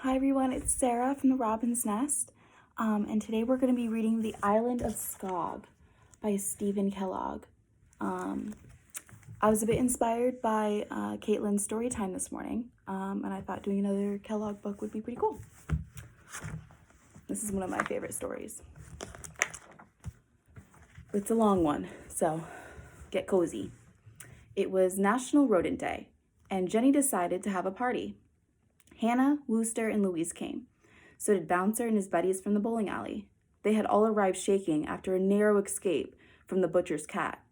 Hi everyone, it's Sarah from the Robin's Nest, and today we're going to be reading The Island of Skog by Stephen Kellogg. I was a bit inspired by Caitlin's story time this morning, and I thought doing another Kellogg book would be pretty cool. This is one of my favorite stories. It's a long one, so get cozy. It was National Rodent Day, and Jenny decided to have a party. Hannah, Wooster, and Louise came. So did Bouncer and his buddies from the bowling alley. They had all arrived shaking after a narrow escape from the butcher's cat.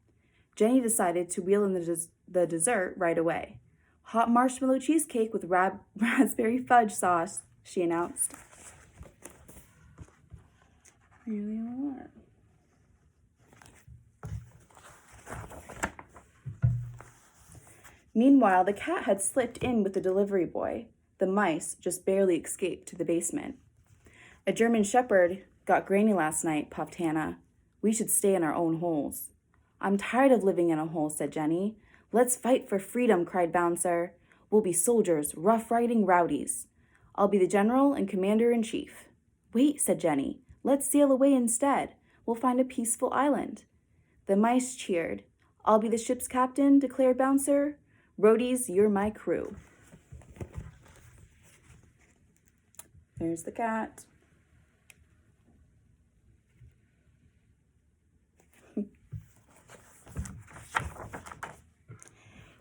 Jenny decided to wheel in the dessert right away. Hot marshmallow cheesecake with raspberry fudge sauce, she announced. Here we are. Meanwhile, the cat had slipped in with the delivery boy. The mice just barely escaped to the basement. A German shepherd got Granny last night, puffed Hannah. We should stay in our own holes. I'm tired of living in a hole, said Jenny. Let's fight for freedom, cried Bouncer. We'll be soldiers, rough-riding rowdies. I'll be the general and commander-in-chief. Wait, said Jenny. Let's sail away instead. We'll find a peaceful island. The mice cheered. I'll be the ship's captain, declared Bouncer. Roadies, you're my crew. There's the cat.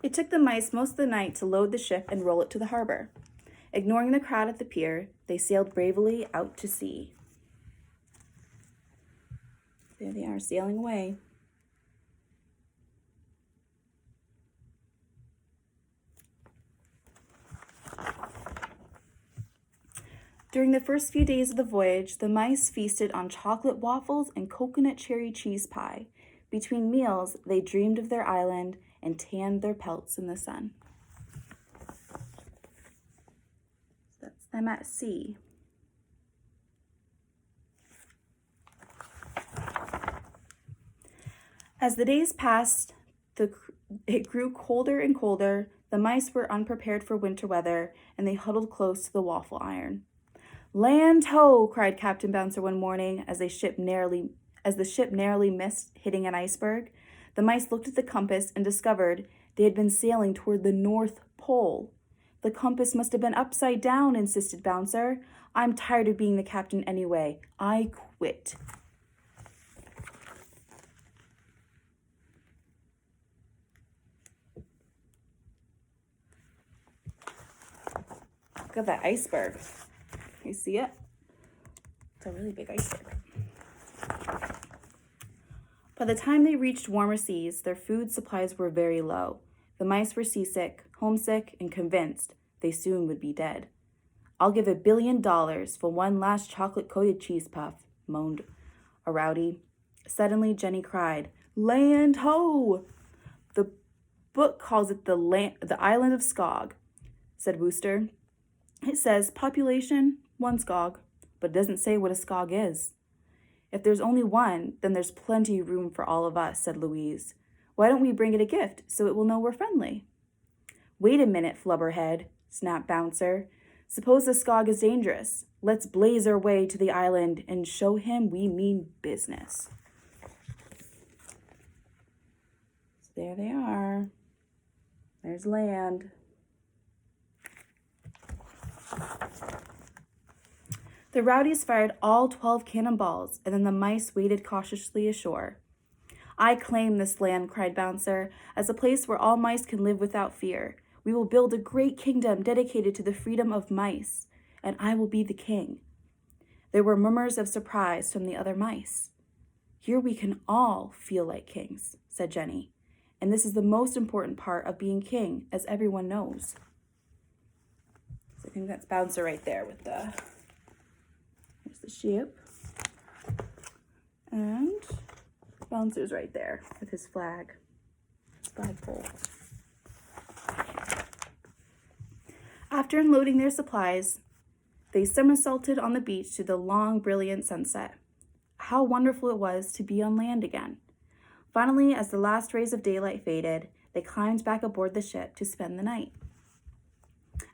It took the mice most of the night to load the ship and roll it to the harbor. Ignoring the crowd at the pier, they sailed bravely out to sea. There they are, sailing away. During the first few days of the voyage, the mice feasted on chocolate waffles and coconut cherry cheese pie. Between meals, they dreamed of their island and tanned their pelts in the sun. That's them at sea. As the days passed, it grew colder and colder. The mice were unprepared for winter weather, and they huddled close to the waffle iron. Land ho! Cried Captain Bouncer one morning as the ship narrowly missed hitting an iceberg. The mice looked at the compass and discovered they had been sailing toward the North Pole. The compass must have been upside down, insisted Bouncer. I'm tired of being the captain anyway. I quit. Look at that iceberg. You see it? It's a really big iceberg. By the time they reached warmer seas, their food supplies were very low. The mice were seasick, homesick, and convinced they soon would be dead. I'll give $1 billion for one last chocolate-coated cheese puff, moaned a rowdy. Suddenly, Jenny cried, Land ho! The book calls it the Island of Skog, said Wooster. It says population, 1 Skog, but it doesn't say what a Skog is. If there's only one, then there's plenty of room for all of us, said Louise. Why don't we bring it a gift so it will know we're friendly? Wait a minute, flubberhead, snapped Bouncer. Suppose the Skog is dangerous. Let's blaze our way to the island and show him we mean business. So there they are. There's land. The rowdies fired all 12 cannonballs, and then the mice waded cautiously ashore. I claim this land, cried Bouncer, as a place where all mice can live without fear. We will build a great kingdom dedicated to the freedom of mice, and I will be the king. There were murmurs of surprise from the other mice. Here we can all feel like kings, said Jenny, and this is the most important part of being king, as everyone knows. So I think that's Bouncer right there with the ship, and Bouncer's right there with his flagpole. After unloading their supplies, they somersaulted on the beach to the long, brilliant sunset. How wonderful it was to be on land again. Finally, as the last rays of daylight faded, they climbed back aboard the ship to spend the night.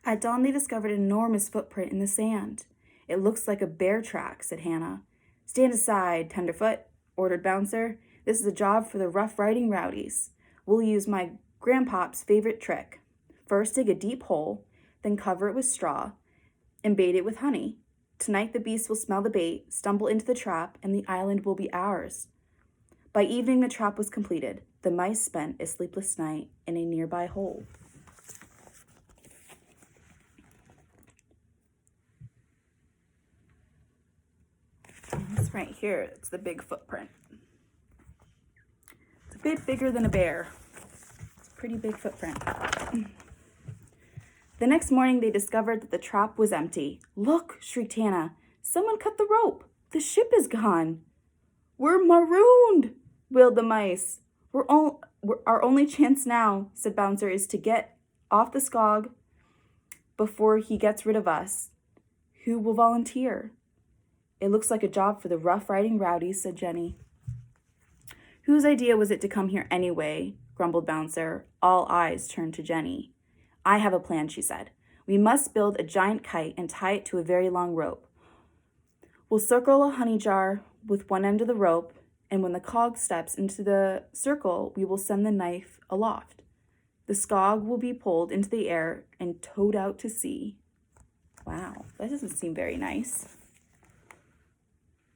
At dawn, they discovered an enormous footprint in the sand. It looks like a bear track, said Hannah. Stand aside, Tenderfoot, ordered Bouncer. This is a job for the rough riding rowdies. We'll use my grandpop's favorite trick. First, dig a deep hole, then cover it with straw, and bait it with honey. Tonight, the beast will smell the bait, stumble into the trap, and the island will be ours. By evening, the trap was completed. The mice spent a sleepless night in a nearby hole. This right here, it's the big footprint. It's a bit bigger than a bear. It's a pretty big footprint. The next morning, they discovered that the trap was empty. Look, shrieked Hannah. Someone cut the rope. The ship is gone. We're marooned, wailed the mice. Our only chance now, said Bouncer, is to get off the Skog before he gets rid of us. Who will volunteer? It looks like a job for the rough riding rowdies, said Jenny. Whose idea was it to come here anyway? Grumbled Bouncer. All eyes turned to Jenny. I have a plan, she said. We must build a giant kite and tie it to a very long rope. We'll circle a honey jar with one end of the rope, and when the cog steps into the circle, we will send the knife aloft. The Skog will be pulled into the air and towed out to sea. Wow, that doesn't seem very nice.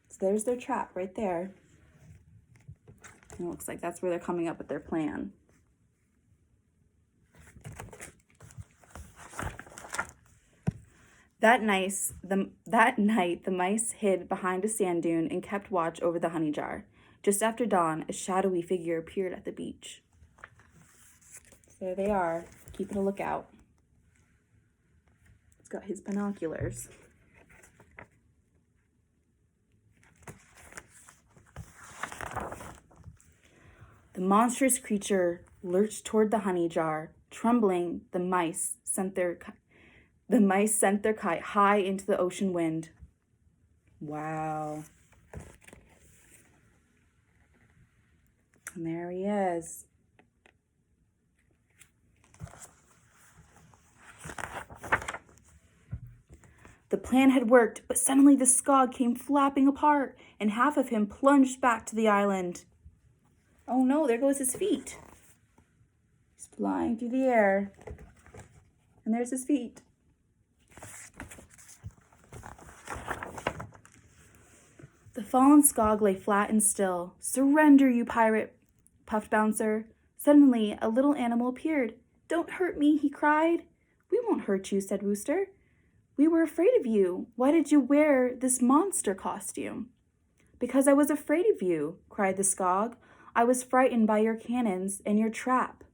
So there's their trap right there. And it looks like that's where they're coming up with their plan. That night, the mice hid behind a sand dune and kept watch over the honey jar. Just after dawn, a shadowy figure appeared at the beach. So there they are, keeping a lookout. He's got his binoculars. The monstrous creature lurched toward the honey jar. Trembling, the mice sent their kite high into the ocean wind. Wow. And there he is. The plan had worked, but suddenly the Skog came flapping apart, and half of him plunged back to the island. Oh no, there goes his feet. He's flying through the air. And there's his feet. The fallen Skog lay flat and still. Surrender, you pirate, puffed Bouncer. Suddenly, a little animal appeared. Don't hurt me, he cried. We won't hurt you, said Wooster. We were afraid of you. Why did you wear this monster costume? Because I was afraid of you, cried the Skog. I was frightened by your cannons and your trap.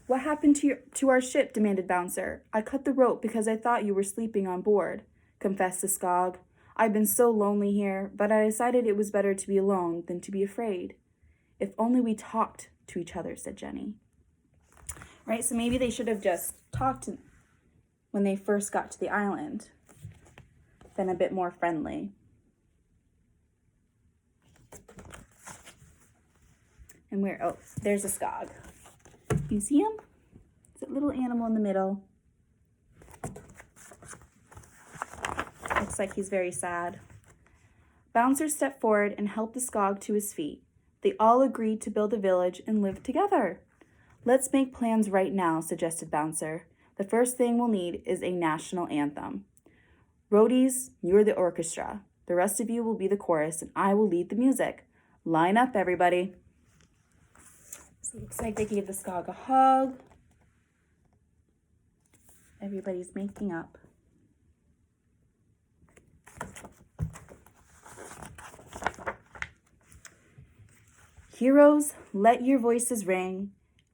What happened to our ship? Demanded Bouncer. I cut the rope because I thought you were sleeping on board, confessed the Skog. I've been so lonely here, but I decided it was better to be alone than to be afraid. If only we talked to each other, said Jenny. Right, so maybe they should have just talked when they first got to the island, been a bit more friendly. And there's a Skog. You see him? It's a little animal in the middle. Looks like he's very sad. Bouncer stepped forward and helped the Skog to his feet. They all agreed to build a village and live together. Let's make plans right now, suggested Bouncer. The first thing we'll need is a national anthem. Roadies, you're the orchestra. The rest of you will be the chorus, and I will lead the music. Line up, everybody. So it looks like they gave the Skog a hug. Everybody's making up. Heroes, let your voices ring.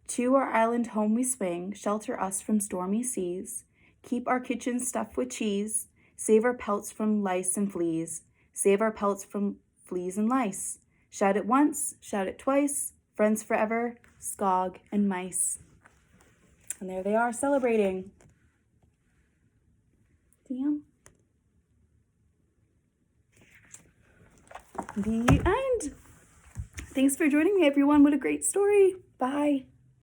To our island home we swing. Shelter us from stormy seas. Keep our kitchen stuffed with cheese. Save our pelts from lice and fleas. Save our pelts from fleas and lice. Shout it once, shout it twice. Friends forever, Skog and mice. And there they are celebrating. Damn. The end. Thanks for joining me, everyone. What a great story. Bye.